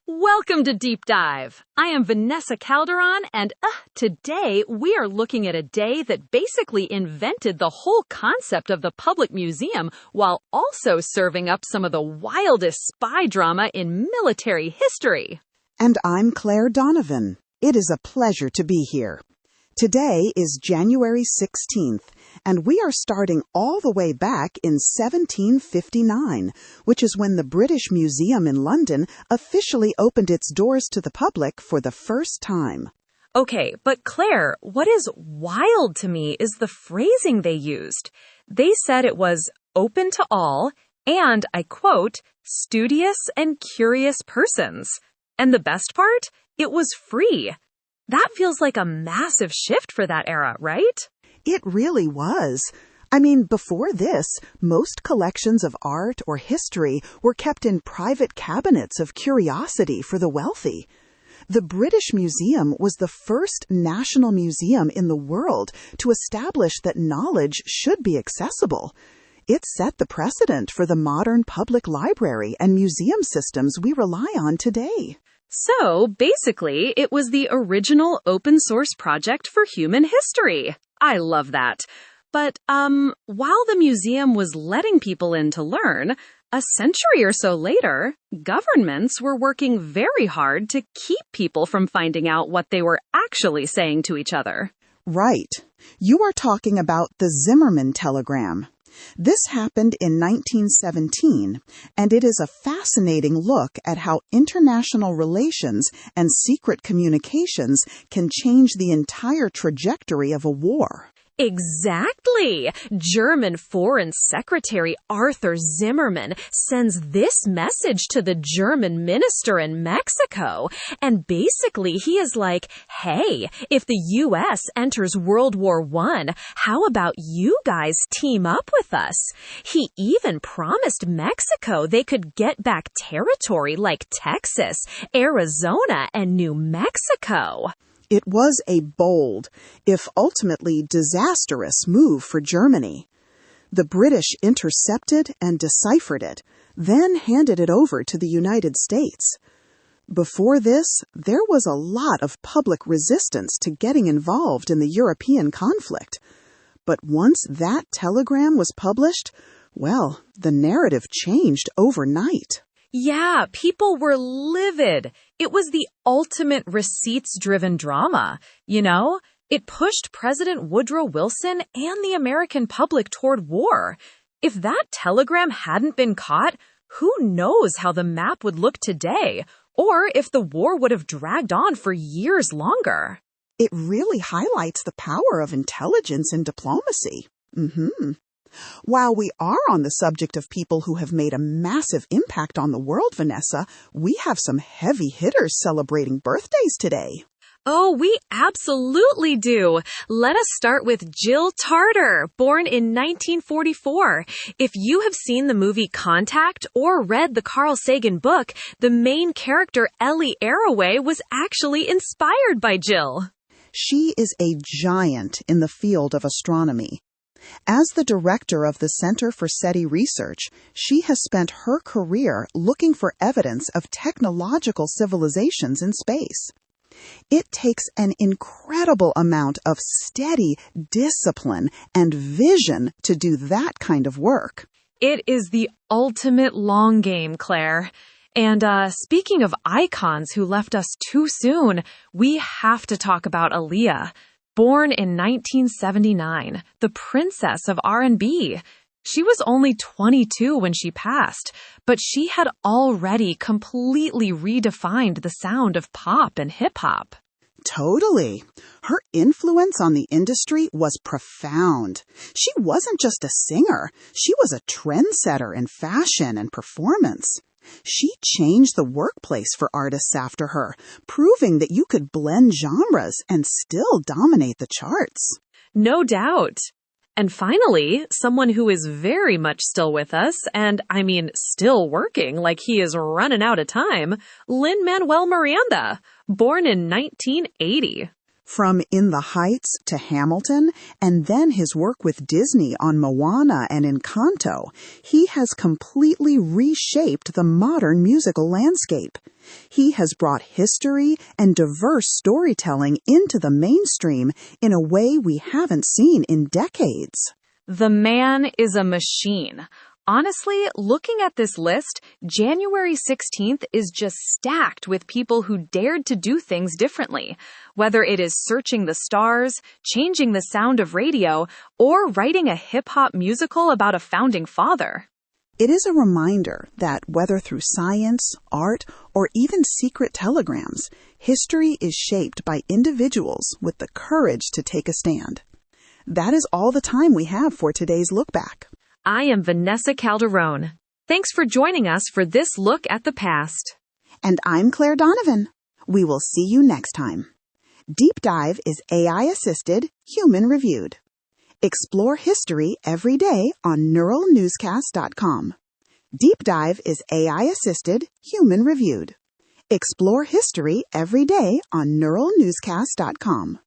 Welcome to Deep Dive. I am Vanessa Calderon, and today we are looking at a day that basically invented the whole concept of the public museum while also serving up some of the wildest spy drama in military history. And I'm Claire Donovan. It is a pleasure to be here. Today is January 16th, and we are starting all the way back in 1759, which is when the British Museum in London officially opened its doors to the public for the first time. Okay, but Claire, what is wild to me is the phrasing they used. They said it was open to all, and, I quote, studious and curious persons. And the best part? It was free. That feels like a massive shift for that era, right? It really was. I mean, before this, most collections of art or history were kept in private cabinets of curiosity for the wealthy. The British Museum was the first national museum in the world to establish that knowledge should be accessible. It set the precedent for the modern public library and museum systems we rely on today. So, basically, it was the original open-source project for human history. I love that. But, while the museum was letting people in to learn, a century or so later, governments were working very hard to keep people from finding out what they were actually saying to each other. Right. You are talking about the Zimmermann telegram. This happened in 1917, and it is a fascinating look at how international relations and secret communications can change the entire trajectory of a war. Exactly! German Foreign Secretary Arthur Zimmermann sends this message to the German minister in Mexico, and basically he is like, hey, if the U.S. enters World War I, how about you guys team up with us? He even promised Mexico they could get back territory like Texas, Arizona, and New Mexico. It was a bold, if ultimately disastrous, move for Germany. The British intercepted and deciphered it, then handed it over to the United States. Before this, there was a lot of public resistance to getting involved in the European conflict. But once that telegram was published, well, the narrative changed overnight. Yeah, people were livid. It was the ultimate receipts-driven drama, you know? It pushed President Woodrow Wilson and the American public toward war. If that telegram hadn't been caught, who knows how the map would look today, or if the war would have dragged on for years longer. It really highlights the power of intelligence and diplomacy. While we are on the subject of people who have made a massive impact on the world, Vanessa, we have some heavy hitters celebrating birthdays today. Oh, we absolutely do. Let us start with Jill Tarter, born in 1944. If you have seen the movie Contact or read the Carl Sagan book, the main character Ellie Arroway was actually inspired by Jill. She is a giant in the field of astronomy. As the director of the Center for SETI Research, she has spent her career looking for evidence of technological civilizations in space. It takes an incredible amount of steady discipline and vision to do that kind of work. It is the ultimate long game, Claire. And speaking of icons who left us too soon, we have to talk about Aaliyah. Born in 1979, the princess of R&B. She was only 22 when she passed, but she had already completely redefined the sound of pop and hip-hop. Totally. Her influence on the industry was profound. She wasn't just a singer. She was a trendsetter in fashion and performance. She changed the workplace for artists after her, proving that you could blend genres and still dominate the charts. No doubt. And finally, someone who is very much still with us, and I mean still working like he is running out of time, Lin-Manuel Miranda, born in 1980. From In the Heights to Hamilton, and then his work with Disney on Moana and Encanto, he has completely reshaped the modern musical landscape. He has brought history and diverse storytelling into the mainstream in a way we haven't seen in decades. The man is a machine. Honestly, looking at this list, January 16th is just stacked with people who dared to do things differently. Whether it is searching the stars, changing the sound of radio, or writing a hip-hop musical about a founding father. It is a reminder that whether through science, art, or even secret telegrams, history is shaped by individuals with the courage to take a stand. That is all the time we have for today's Look Back. I am Vanessa Calderon. Thanks for joining us for this look at the past. And I'm Claire Donovan. We will see you next time. Deep Dive is AI-assisted, human-reviewed. Explore history every day on neuralnewscast.com. Deep Dive is AI-assisted, human-reviewed. Explore history every day on neuralnewscast.com.